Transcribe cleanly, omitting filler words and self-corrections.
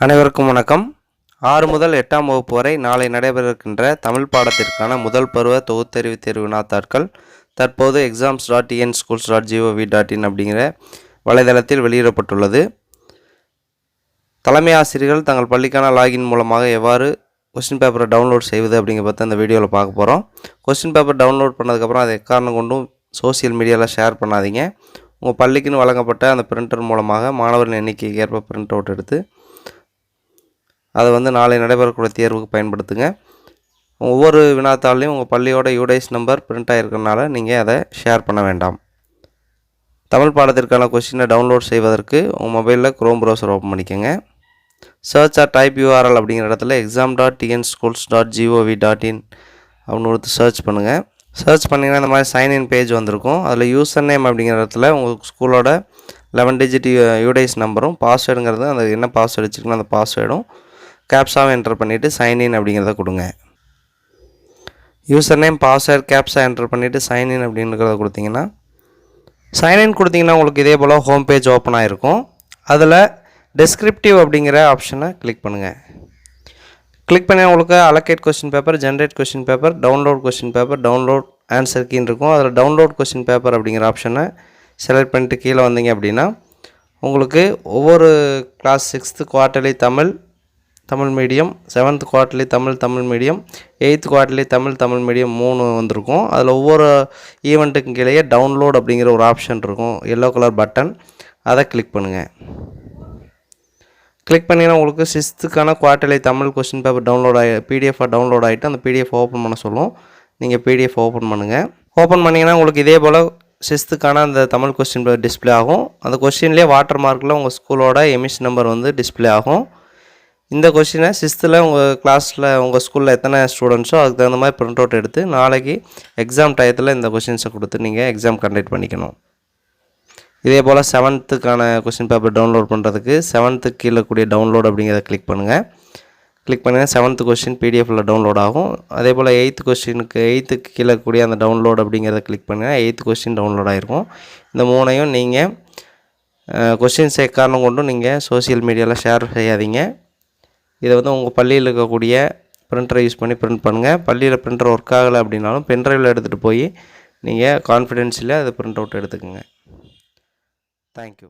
அனைவருக்கும் வணக்கம். 6 முதல் 8ஆம் வகுப்பு வரை நாளை நடைபெறவிருக்கின்ற தமிழ் பாடத்திற்கான முதல் பருவ தொகுத்தறிவு தேர்வு வினாத்தாட்கள் தற்போது exams.tnschools.gov.in அப்படிங்கிற வலைதளத்தில் வெளியிடப்பட்டுள்ளது. தலைமை ஆசிரியர்கள் தங்கள் பள்ளிக்கான லாகின் மூலமாக எவ்வாறு கொஸ்டின் பேப்பரை டவுன்லோட் செய்வது அப்படிங்கிற பற்றி அந்த வீடியோவில் பார்க்க போகிறோம். கொஸ்டின் பேப்பர் டவுன்லோட் பண்ணதுக்கப்புறம் அதை எக்காரணம் கொண்டும் சோசியல் மீடியாவில் ஷேர் பண்ணாதீங்க. உங்கள் பள்ளிக்குன்னு வழங்கப்பட்ட அந்த பிரிண்டர் மூலமாக மாணவரின் எண்ணிக்கைக்கு ஏற்ப பிரிண்ட் அவுட் எடுத்து அதை நாளை நடைபெறக்கூடிய தேர்வுக்கு பயன்படுத்துங்க. ஒவ்வொரு வினாத்தாளையும் உங்கள் பள்ளியோட யூடைஸ் நம்பர் பிரிண்ட் ஆகிருக்கிறனால நீங்கள் அதை ஷேர் பண்ண வேண்டாம். தமிழ் பாடத்திற்கான கொஸ்டினை டவுன்லோட் செய்வதற்கு உங்கள் மொபைலில் க்ரோம் ப்ரௌசர் ஓப்பன் பண்ணிக்கோங்க. சர்ச் ஆர் டைப் யூஆர்எல் அப்படிங்கிற இடத்துல exam.tnschools.gov.in அப்படின்னு கொடுத்து சர்ச் பண்ணுங்கள். சர்ச் பண்ணிங்கன்னா இந்த மாதிரி சைன்இன் பேஜ் வந்திருக்கும். அதில் யூசர் நேம் அப்படிங்கிற இடத்துல உங்கள் ஸ்கூலோட 11 டிஜிட் யூடைஸ் நம்பரும் பாஸ்வேர்டுங்கிறது அந்த என்ன பாஸ்வேர்டு வச்சுருக்கணும் அந்த பாஸ்வேர்டும் கேப்ஸாவை என்டர் பண்ணிவிட்டு சைன்இன் அப்படிங்கிறத கொடுங்க. யூசர் நேம் பாஸ்வேர்ட் கேப்ஸா என்டர் பண்ணிவிட்டு சைன்இன் அப்படிங்கிறத கொடுத்தீங்கன்னா உங்களுக்கு இதே போல் ஹோம் பேஜ் ஓப்பன் ஆகிருக்கும். அதில் டெஸ்கிரிப்டிவ் அப்படிங்கிற ஆப்ஷனை கிளிக் பண்ணுங்கள். கிளிக் பண்ணி உங்களுக்கு allocate question paper, generate question paper, download question paper, download answer கீன்னு இருக்கும். அதில் டவுன்லோட் கொஸ்டின் பேப்பர் அப்படிங்கிற ஆப்ஷனை செலக்ட் பண்ணிட்டு கீழே வந்தீங்க அப்படின்னா உங்களுக்கு ஒவ்வொரு class 6th quarterly Tamil medium, 7th quarterly Tamil medium, 8th quarterly Tamil medium 3 வந்திருக்கும். அதில் ஒவ்வொரு ஈவெண்ட்டுக்கும் கீழே டவுன்லோட் அப்படிங்கிற ஒரு ஆப்ஷன் இருக்கும், எல்லோ கலர் பட்டன். அதை கிளிக் பண்ணுங்கள். கிளிக் பண்ணிங்கன்னா உங்களுக்கு 6th quarterly Tamil question paper download பிடிஎஃபாக டவுன்லோட் ஆகிட்டு அந்த பிடிஎஃப் ஓப்பன் பண்ண சொல்லும். நீங்கள் பிடிஎஃப் ஓப்பன் பண்ணுங்கள். ஓப்பன் பண்ணிங்கன்னா உங்களுக்கு இதே போல் 6th அந்த தமிழ் கொஸ்டின் பேப்பர் டிஸ்பிளே ஆகும். அந்த கொஸ்டின்லேயே வாட்டர் மார்க்கில் உங்கள் ஸ்கூலோட எமிஷன் நம்பர் டிஸ்பிளே ஆகும். இந்த கொஸ்டினை 6th உங்கள் கிளாஸில் உங்கள் ஸ்கூலில் எத்தனை ஸ்டூடெண்ட்ஸோ அதுக்கு தகுந்த மாதிரி பிரிண்ட் அவுட் எடுத்து நாளைக்கு எக்ஸாம் டயத்தில் இந்த கொஸ்டின்ஸை கொடுத்து நீங்கள் எக்ஸாம் கண்டக்ட் பண்ணிக்கணும். இதே போல் 7th கொஸ்டின் பேப்பர் டவுன்லோட் பண்ணுறதுக்கு 7th கீழே கூடிய டவுன்லோட் அப்படிங்கிறத கிளிக் பண்ணுங்கள். கிளிக் பண்ணிங்கன்னா 7th கொஸ்டின் பிடிஎஃபில் டவுன்லோட் ஆகும். அதே போல் 8th கொஸ்டினுக்கு 8th கீழே கூடிய அந்த டவுன்லோட் அப்படிங்கிறத கிளிக் பண்ணிங்கன்னா 8th கொஸ்டின் டவுன்லோட் ஆகிருக்கும். இந்த மூணையும் நீங்கள் கொஸ்டின்ஸ் எக்காரணம் கொண்டும் நீங்கள் சோசியல் மீடியாவில் ஷேர் செய்யாதீங்க. இதை உங்கள் பள்ளியில் இருக்கக்கூடிய பிரிண்டரை யூஸ் பண்ணி பிரிண்ட் பண்ணுங்கள். பள்ளியில் பிரிண்டர் ஒர்க் ஆகலை அப்படின்னாலும் பென்ட்ரைவில் எடுத்துகிட்டு போய் நீங்கள் கான்ஃபிடென்ஸில் அதை பிரிண்ட் அவுட் எடுத்துக்கோங்க. தேங்க்யூ.